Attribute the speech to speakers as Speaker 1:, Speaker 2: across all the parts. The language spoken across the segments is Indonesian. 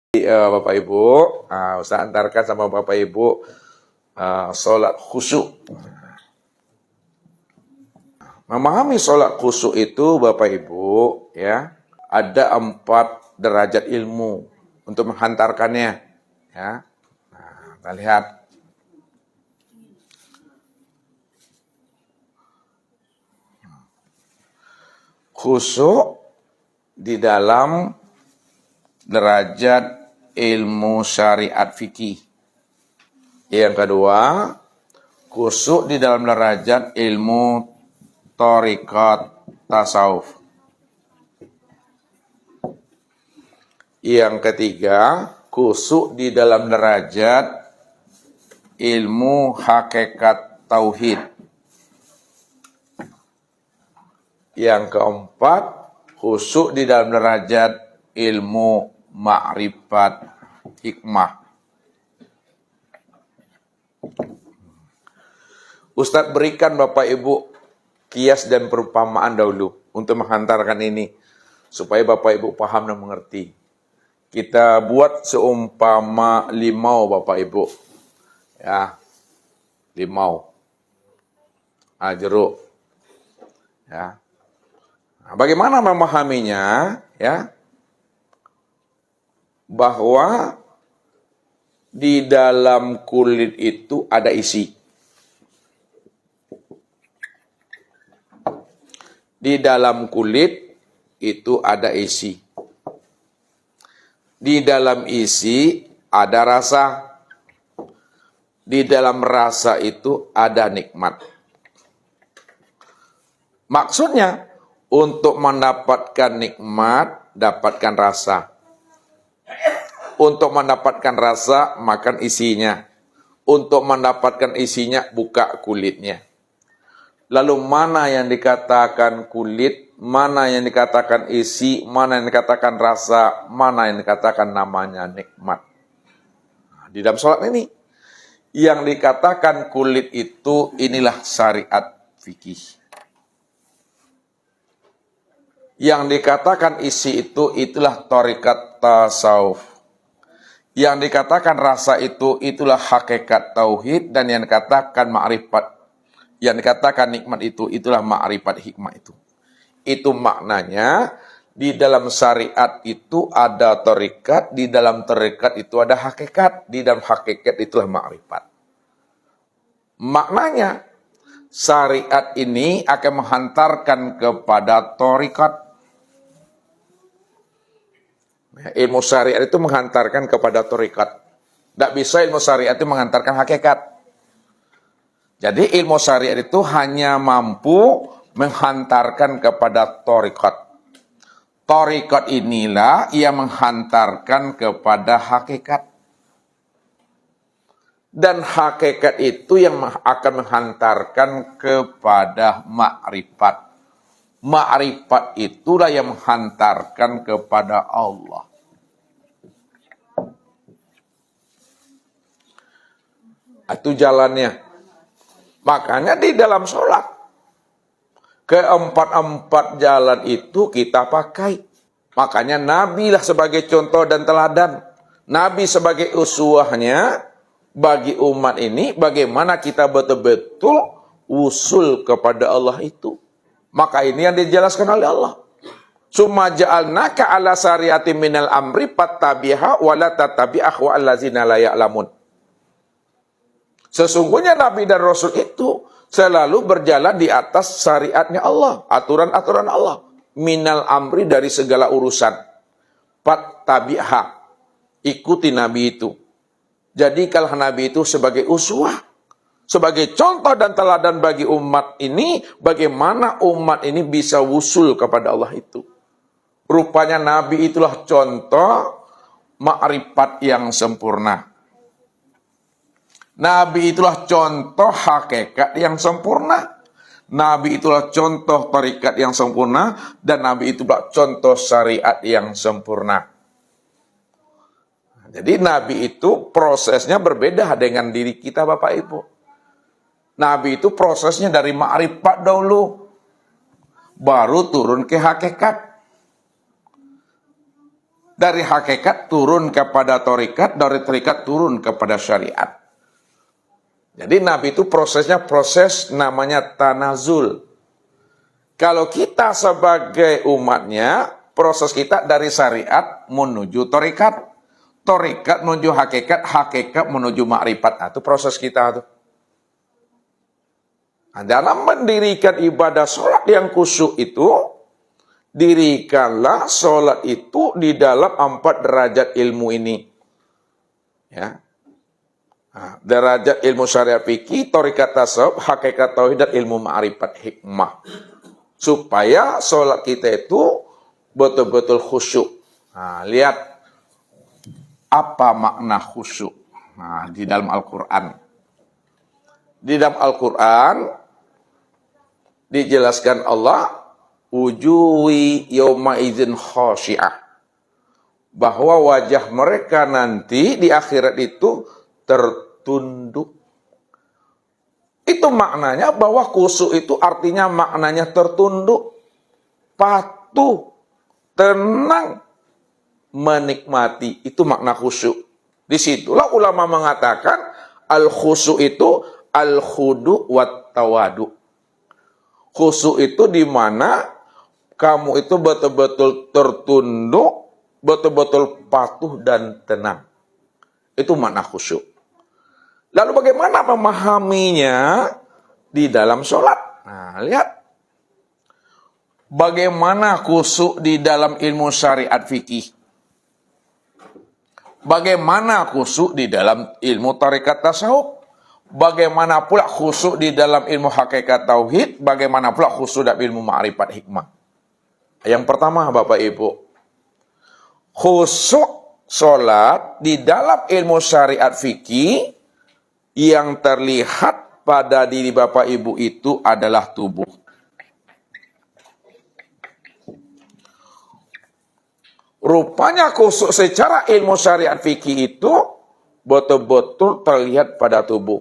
Speaker 1: Bapak Ibu, Ustaz antarkan sama Bapak Ibu sholat khusyuk. Memahami sholat khusyuk itu Bapak Ibu, ya, ada 4 derajat ilmu untuk menghantarkannya. Ya, kita lihat. Khusyuk di dalam derajat ilmu syariat fikih. Yang kedua, khusyuk di dalam derajat ilmu thariqat tasawuf. Yang ketiga, khusyuk di dalam derajat ilmu hakikat tauhid. Yang keempat, khusyuk di dalam derajat ilmu ma'rifat hikmah. Ustadz berikan Bapak Ibu kias dan perumpamaan dahulu untuk menghantarkan ini supaya Bapak Ibu paham dan mengerti. Kita buat seumpama limau Bapak Ibu. Ya. Limau. Jeruk. Ya. Nah, bagaimana memahaminya? Ya. Bahwa di dalam kulit itu ada isi. Di dalam kulit itu ada isi. Di dalam isi ada rasa. Di dalam rasa itu ada nikmat. Maksudnya, untuk mendapatkan nikmat, dapatkan rasa. Untuk mendapatkan rasa, makan isinya. Untuk mendapatkan isinya, buka kulitnya. Lalu mana yang dikatakan kulit, mana yang dikatakan isi, mana yang dikatakan rasa, mana yang dikatakan namanya nikmat. Nah, di dalam sholat ini, yang dikatakan kulit itu inilah syariat fikih. Yang dikatakan isi itu itulah thariqat tasawuf. Yang dikatakan rasa itu itulah hakikat tauhid, dan yang dikatakan ma'rifat, yang dikatakan nikmat itu itulah ma'rifat hikmah itu. Itu maknanya di dalam syariat itu ada thariqat, di dalam thariqat itu ada hakikat, di dalam hakikat itulah ma'rifat. Maknanya syariat ini akan menghantarkan kepada thariqat. Ilmu syariat itu menghantarkan kepada thariqat. Tidak bisa ilmu syariat itu menghantarkan hakikat. Jadi ilmu syariat itu hanya mampu menghantarkan kepada thariqat. Thariqat inilah yang menghantarkan kepada hakikat. Dan hakikat itu yang akan menghantarkan kepada ma'rifat. Ma'rifat itulah yang menghantarkan kepada Allah. Itu jalannya. Makanya di dalam sholat, keempat jalan itu kita pakai. Makanya Nabi lah sebagai contoh dan teladan. Nabi sebagai uswahnya bagi umat ini, bagaimana kita betul-betul usul kepada Allah itu. Maka ini yang dijelaskan oleh Allah. Summa ja'alnaka ala syariatin minal amri fattabi'ha wa la tattabi' ahwa'al ladzina la ya'lamun. Sesungguhnya Nabi dan Rasul itu selalu berjalan di atas syariatnya Allah, aturan-aturan Allah. Minal amri, dari segala urusan. Fattabi'ha, ikuti Nabi itu. Jadi kalau Nabi itu sebagai uswah, sebagai contoh dan teladan bagi umat ini, bagaimana umat ini bisa wusul kepada Allah itu. Rupanya Nabi itulah contoh ma'rifat yang sempurna. Nabi itulah contoh hakikat yang sempurna. Nabi itulah contoh thariqat yang sempurna. Dan Nabi itulah contoh syariat yang sempurna. Jadi Nabi itu prosesnya berbeda dengan diri kita Bapak Ibu. Nabi itu prosesnya dari ma'rifat dahulu. Baru turun ke hakikat. Dari hakikat turun kepada torikat, dari torikat turun kepada syariat. Jadi Nabi itu prosesnya proses namanya tanazul. Kalau kita sebagai umatnya, proses kita dari syariat menuju torikat. Torikat menuju hakikat, hakikat menuju makrifat. Nah, itu proses kita tuh. Nah, dalam mendirikan ibadah sholat yang khusyuk itu, dirikanlah sholat itu di dalam 4 derajat ilmu ini. Ya. Nah, derajat ilmu syariat fikih, torikat tasawuf, hakikat tauhid, dan ilmu ma'rifat hikmah. Supaya sholat kita itu betul-betul khusyuk. Nah, lihat apa makna khusyuk. Nah, di dalam Al-Quran. Di dalam Al-Quran dijelaskan Allah, wujuhi yawma idzin khasyi'ah, bahwa wajah mereka nanti di akhirat itu tertunduk. Itu maknanya bahwa khusyuk itu artinya maknanya tertunduk, patuh, tenang, menikmati. Itu makna khusyuk. Disitulah ulama mengatakan al-khusyuk itu al-khudu wat tawadu. Khusyuk itu di mana kamu itu betul-betul tertunduk, betul-betul patuh dan tenang. Itu makna khusyuk. Lalu bagaimana memahaminya di dalam sholat? Nah, lihat. Bagaimana khusyuk di dalam ilmu syariat fikih. Bagaimana khusyuk di dalam ilmu tarikat tasawuf. Bagaimana pula khusyuk di dalam ilmu hakikat tauhid. Bagaimana pula khusyuk dalam ilmu ma'rifat hikmah. Yang pertama Bapak Ibu, khusyuk sholat di dalam ilmu syariat fikih yang terlihat pada diri Bapak Ibu itu adalah tubuh. Rupanya khusyuk secara ilmu syariat fikih itu betul-betul terlihat pada tubuh.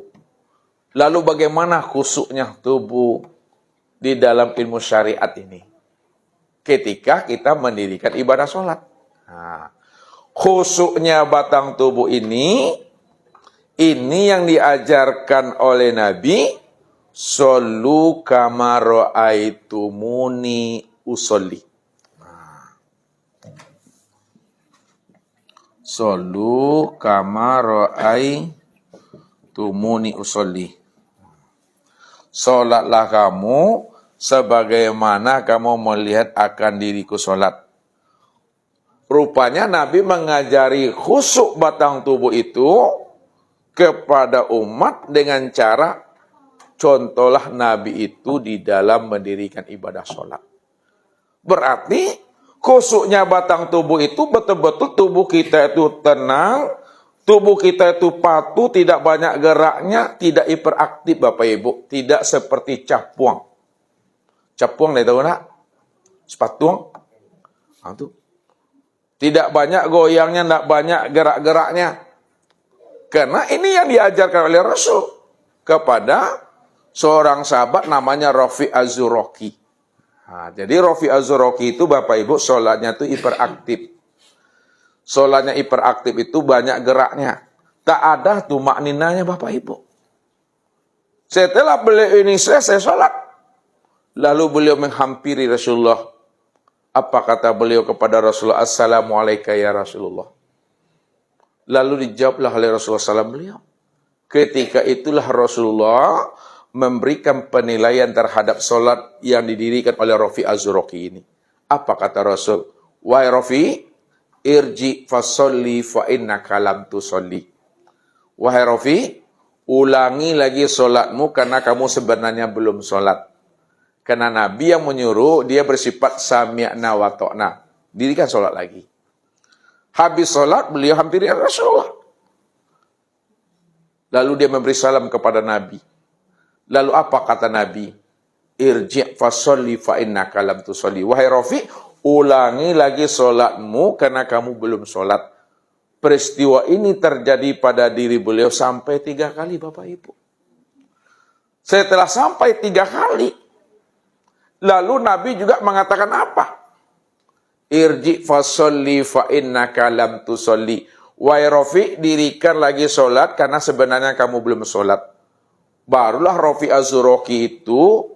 Speaker 1: Lalu bagaimana khusyuknya tubuh di dalam ilmu syariat ini? Ketika kita mendirikan ibadah sholat. Nah, khusyuknya batang tubuh ini yang diajarkan oleh Nabi, shollu kama ra'aitumuni usolli. Shollu kama ra'aitumuni usolli. Sholatlah kamu sebagaimana kamu melihat akan diriku sholat. Rupanya Nabi mengajari khusyuk batang tubuh itu kepada umat dengan cara contohlah Nabi itu di dalam mendirikan ibadah sholat. Berarti khusyuknya batang tubuh itu betul-betul tubuh kita itu tenang, tubuh kita itu patuh, tidak banyak geraknya, tidak hiperaktif Bapak Ibu, tidak seperti capuang. Capuang dah tahu nak? Sepatuang. Itu. Tidak banyak goyangnya, tidak banyak gerak-geraknya. Karena ini yang diajarkan oleh Rasul kepada seorang sahabat namanya Rafi Az-Zuraki. Nah, jadi Rafi Az-Zuraki itu Bapak Ibu sholatnya itu hiperaktif. Sholatnya hiperaktif itu banyak geraknya. Tak ada tuh makninanya Bapak Ibu. Setelah beliau ini selesai sholat, lalu beliau menghampiri Rasulullah. Apa kata beliau kepada Rasulullah? Assalamualaikum ya Rasulullah. Lalu dijawablah oleh Rasulullah SAW beliau. Ketika itulah Rasulullah memberikan penilaian terhadap solat yang didirikan oleh Rafi Az-Zuraki ini. Apa kata Rasul? Wahai Rafi, irji fasolli fa innaka lam tusolli. Wahai Rafi, ulangi lagi solatmu karena kamu sebenarnya belum solat. Karena Nabi yang menyuruh, dia bersifat sami'na wa ta'na. Dirikan solat lagi. Habis solat, beliau hampiri Rasulullah. Lalu dia memberi salam kepada Nabi. Lalu apa kata Nabi? Irji' fasolli fa innaka lam tusolli. Wahai Rafi, ulangi lagi solatmu karena kamu belum solat. Peristiwa ini terjadi pada diri beliau sampai 3 kali Bapak Ibu. Setelah sampai 3 kali, lalu Nabi juga mengatakan apa? Irji fasolli fa innaka lam tusolli. Wahai Rafi, dirikan lagi sholat karena sebenarnya kamu belum sholat. Barulah Rafi Az-Zuraki itu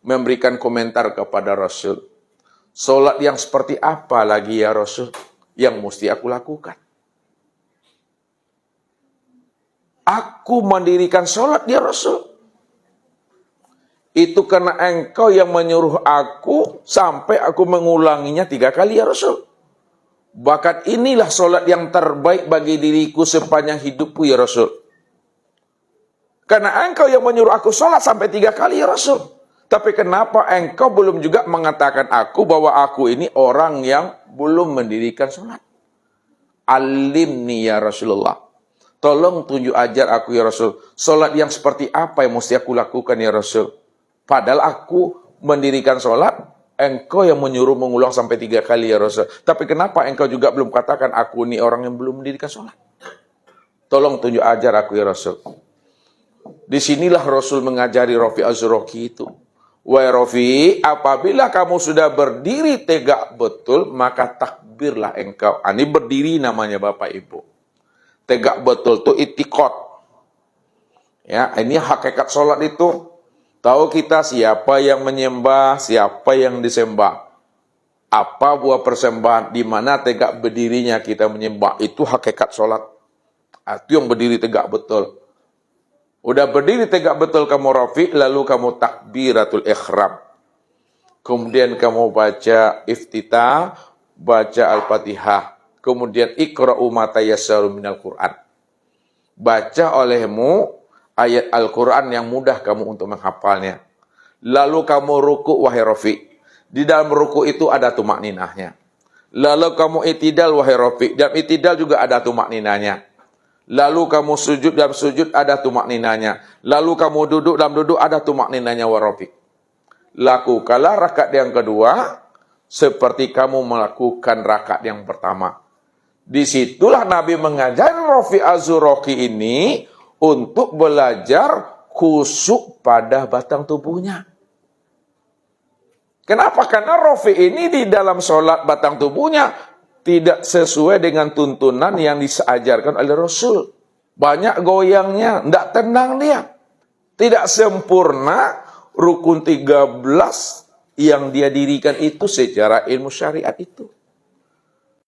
Speaker 1: memberikan komentar kepada Rasul. Sholat yang seperti apa lagi ya Rasul yang mesti aku lakukan? Aku mendirikan sholat ya Rasul. Itu karena engkau yang menyuruh aku sampai aku mengulanginya 3 kali ya Rasul. Bahkan inilah sholat yang terbaik bagi diriku sepanjang hidupku ya Rasul. Karena engkau yang menyuruh aku sholat sampai 3 kali ya Rasul. Tapi kenapa engkau belum juga mengatakan aku bahwa aku ini orang yang belum mendirikan sholat? Alimni ya Rasulullah. Tolong tunjuk ajar aku ya Rasul. Sholat yang seperti apa yang mesti aku lakukan ya Rasul? Padahal aku mendirikan sholat, engkau yang menyuruh mengulang sampai 3 kali ya Rasul. Tapi kenapa engkau juga belum katakan aku ini orang yang belum mendirikan sholat? Tolong tunjuk ajar aku ya Rasul. Disinilah Rasul mengajari Rafi Az-Zuraki itu. Wahai Rafi, apabila kamu sudah berdiri tegak betul, maka takbirlah engkau. Ini berdiri namanya Bapak Ibu. Tegak betul itu itikad. Ya, ini hakikat sholat itu. Tahu kita siapa yang menyembah, siapa yang disembah. Apa buah persembahan, di mana tegak berdirinya kita menyembah. Itu hakikat sholat. Itu yang berdiri tegak betul. Udah berdiri tegak betul kamu Rafi, lalu kamu takbiratul ihram. Kemudian kamu baca iftitah, baca al-fatihah. Kemudian ikra'u ma tayassaru minal Qur'an. Baca olehmu ayat Al-Quran yang mudah kamu untuk menghafalnya. Lalu kamu ruku, wahai Rafi. Di dalam ruku itu ada tumak ninahnya. Lalu kamu itidal, wahai Rafi. Dalam itidal juga ada tumak ninahnya. Lalu kamu sujud, dalam sujud ada tumak ninahnya. Lalu kamu duduk, dalam duduk ada tumak ninahnya, wahai Rafi. Lakukanlah rakaat yang kedua seperti kamu melakukan rakaat yang pertama. Disitulah Nabi mengajari Rafi Az-Zuraki ini untuk belajar khusyuk pada batang tubuhnya. Kenapa? Karena Rafi ini di dalam sholat batang tubuhnya tidak sesuai dengan tuntunan yang diajarkan oleh Rasul. Banyak goyangnya, tidak tenang dia. Tidak sempurna rukun 13 yang dia dirikan itu secara ilmu syariat itu.